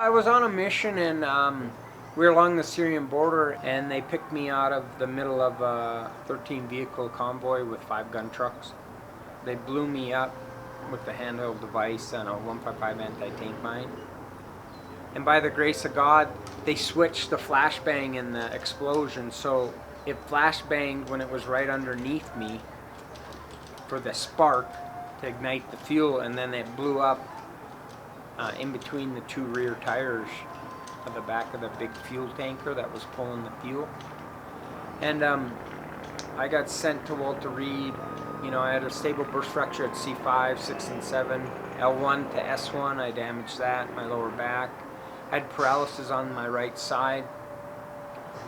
I was on a mission and we were along the Syrian border and they picked me out of the middle of a 13 vehicle convoy with 5 gun trucks. They blew me up with the handheld device and a 155 anti-tank mine. And by the grace of God, they switched the flashbang and the explosion, so it flashbanged when it was right underneath me for the spark to ignite the fuel, and then it blew up in between the 2 rear tires of the back of the big fuel tanker that was pulling the fuel. And I got sent to Walter Reed. You know, I had a stable burst fracture at C5, 6, and 7. L1 to S1, I damaged that, my lower back. I had paralysis on my right side.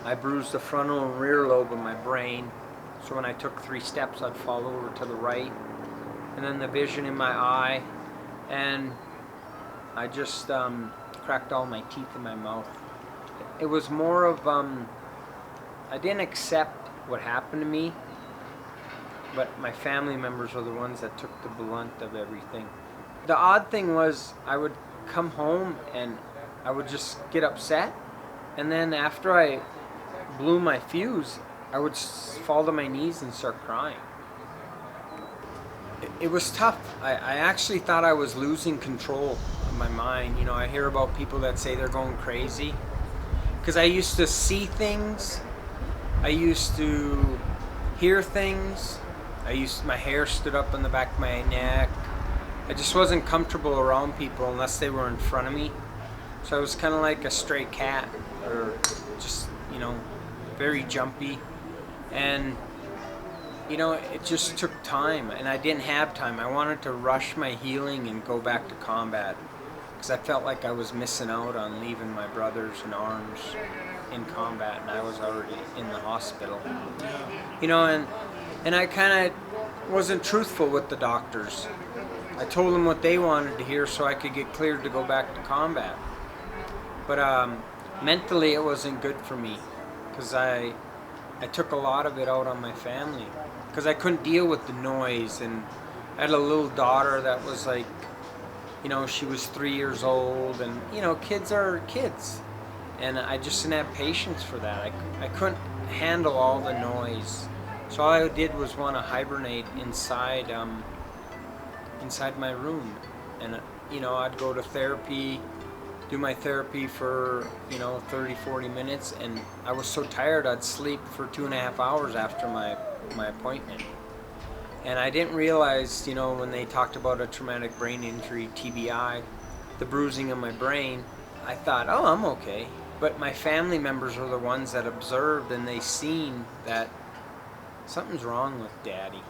I bruised the frontal and rear lobe of my brain, so when I took 3 steps I'd fall over to the right. And then the vision in my eye, and I just cracked all my teeth in my mouth. It was more of, I didn't accept what happened to me, but my family members were the ones that took the blunt of everything. The odd thing was I would come home and I would just get upset, and then after I blew my fuse, I would fall to my knees and start crying. It was tough. I actually thought I was losing control of my mind. You know, I hear about people that say they're going crazy. Because I used to see things. I used to hear things. My hair stood up on the back of my neck. I just wasn't comfortable around people unless they were in front of me. So I was kind of like a stray cat, or just, you know, very jumpy. And you know, it just took time, and I didn't have time. I wanted to rush my healing and go back to combat because I felt like I was missing out on leaving my brothers in arms in combat, and I was already in the hospital. You know, and I kind of wasn't truthful with the doctors. I told them what they wanted to hear so I could get cleared to go back to combat. But mentally it wasn't good for me because I took a lot of it out on my family because I couldn't deal with the noise. And I had a little daughter that was like, you know, she was 3 years old, and you know, kids are kids, and I just didn't have patience for that. I couldn't handle all the noise, so all I did was want to hibernate inside my room. And you know, I'd go to therapy, do my therapy for, you know, 30-40 minutes, and I was so tired I'd sleep for 2.5 hours after my appointment. And I didn't realize, you know, when they talked about a traumatic brain injury, TBI, the bruising of my brain, I thought, oh, I'm okay. But my family members were the ones that observed, and they seen that something's wrong with Daddy.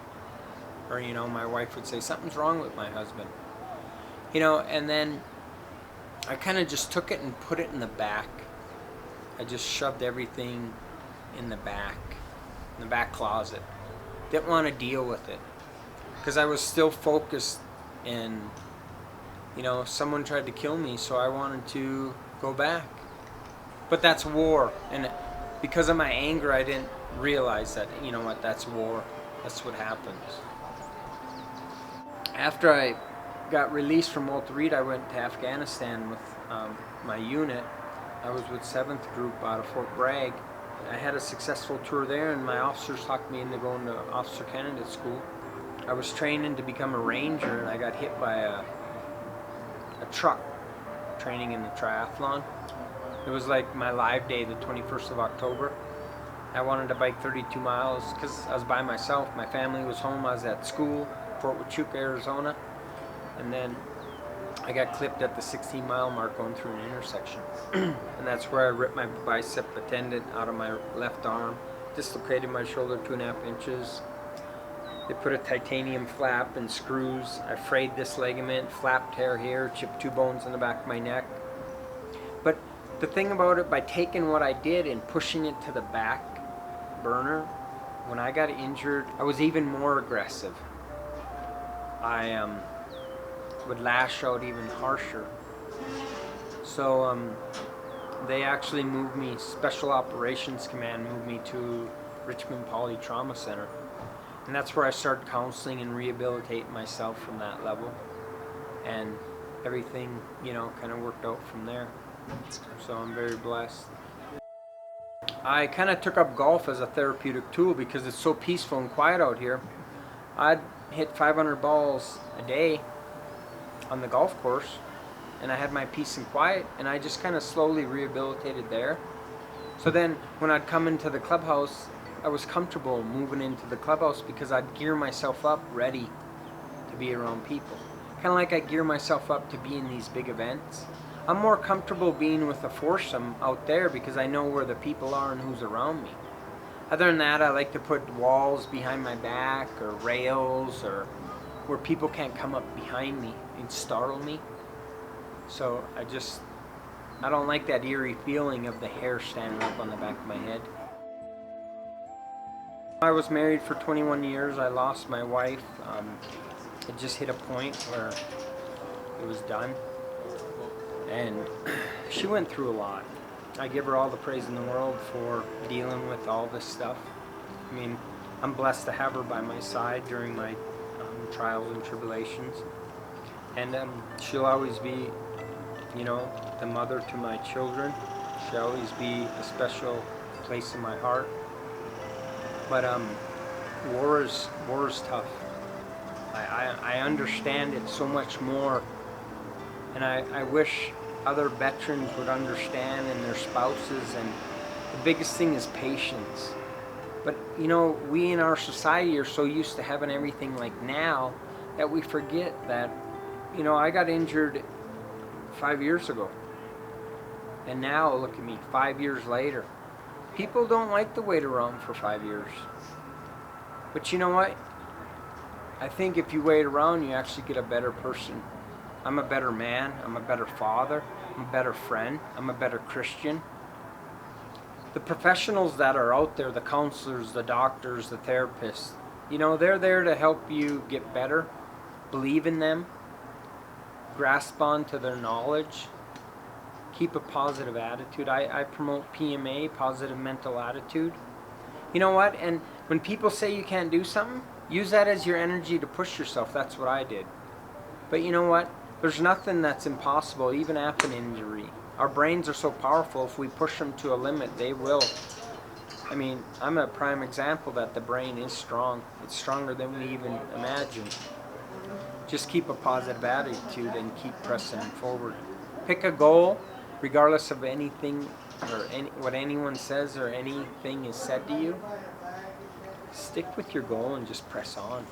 Or, you know, my wife would say, something's wrong with my husband. You know, and then I kind of just took it and put it in the back. I just shoved everything in the back closet. Didn't want to deal with it because I was still focused, and you know, someone tried to kill me, so I wanted to go back. But that's war, and because of my anger I didn't realize that, you know what, that's war. That's what happens. After I got released from Walter Reed, I went to Afghanistan with my unit. I was with 7th Group out of Fort Bragg. I had a successful tour there, and my officers talked me into going to officer candidate school. I was training to become a ranger, and I got hit by a truck training in the triathlon. It was like my live day, the 21st of October. I wanted to bike 32 miles because I was by myself. My family was home. I was at school, Fort Huachuca, Arizona. And then I got clipped at the 16-mile mark going through an intersection. And that's where I ripped my bicep tendon out of my left arm, dislocated my shoulder 2.5 inches. They put a titanium flap and screws. I frayed this ligament, flap tear here, chipped 2 bones in the back of my neck. But the thing about it, by taking what I did and pushing it to the back burner, when I got injured, I was even more aggressive. I would lash out even harsher. So they actually moved me, Special Operations Command moved me to Richmond Poly Trauma Center. And that's where I started counseling and rehabilitating myself from that level. And everything, you know, kind of worked out from there. So I'm very blessed. I kind of took up golf as a therapeutic tool because it's so peaceful and quiet out here. I'd hit 500 balls a day on the golf course, and I had my peace and quiet, and I just kind of slowly rehabilitated there. So then when I'd come into the clubhouse, I was comfortable moving into the clubhouse because I'd gear myself up ready to be around people. Kind of like I gear myself up to be in these big events. I'm more comfortable being with a foursome out there because I know where the people are and who's around me. Other than that, I like to put walls behind my back or rails or where people can't come up behind me and startle me. So I don't like that eerie feeling of the hair standing up on the back of my head. I was married for 21 years. I lost my wife. It just hit a point where it was done. And she went through a lot. I give her all the praise in the world for dealing with all this stuff. I mean, I'm blessed to have her by my side during my trials and tribulations. And she'll always be, you know, the mother to my children. She'll always be a special place in my heart. But war is tough. I understand it so much more. And I wish other veterans would understand, and their spouses, and the biggest thing is patience. But you know, we in our society are so used to having everything like now that we forget that, you know, I got injured 5 years ago. And now look at me, 5 years later. People don't like to wait around for 5 years. But you know what? I think if you wait around, you actually get a better person. I'm a better man, I'm a better father, I'm a better friend, I'm a better Christian. The professionals that are out there, the counselors, the doctors, the therapists, you know, they're there to help you get better, believe in them, grasp onto their knowledge, keep a positive attitude. I promote PMA, positive mental attitude. You know what? And when people say you can't do something, use that as your energy to push yourself. That's what I did. But you know what? There's nothing that's impossible, even after an injury. Our brains are so powerful, if we push them to a limit, they will. I mean, I'm a prime example that the brain is strong. It's stronger than we even imagine. Just keep a positive attitude and keep pressing forward. Pick a goal, regardless of anything or what anyone says or anything is said to you. Stick with your goal and just press on.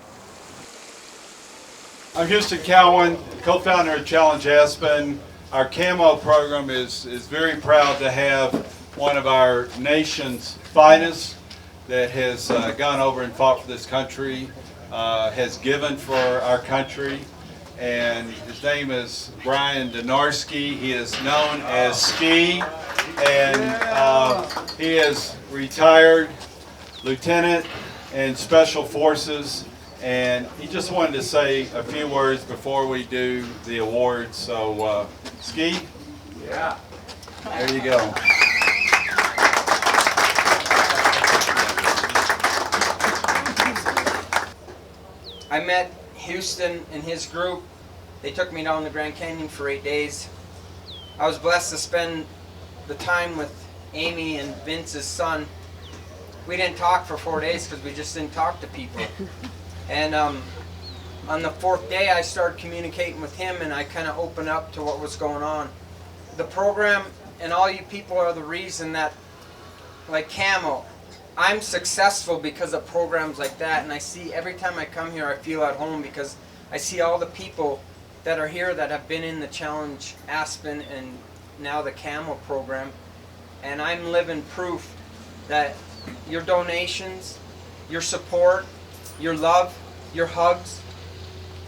I'm Houston Cowan, co-founder of Challenge Aspen. Our camo program is very proud to have one of our nation's finest that has gone over and fought for this country, has given for our country, and his name is Brian Donarsky. He is known as Ski, and he is retired lieutenant in Special Forces. And he just wanted to say a few words before we do the awards. So, Ski? Yeah. There you go. I met Houston and his group. They took me down the Grand Canyon for 8 days. I was blessed to spend the time with Amy and Vince's son. We didn't talk for 4 days because we just didn't talk to people. And on the 4th day, I started communicating with him, and I kind of opened up to what was going on. The program and all you people are the reason that, like Camo, I'm successful because of programs like that. And I see every time I come here, I feel at home because I see all the people that are here that have been in the Challenge Aspen and now the Camo program. And I'm living proof that your donations, your support, your love, your hugs,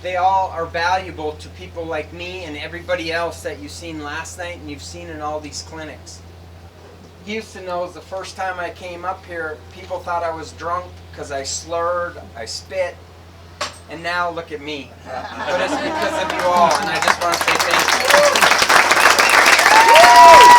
they all are valuable to people like me and everybody else that you've seen last night and you've seen in all these clinics. Houston knows the first time I came up here, people thought I was drunk because I slurred, I spit, and now look at me. But it's because of you all, and I just want to say thank you.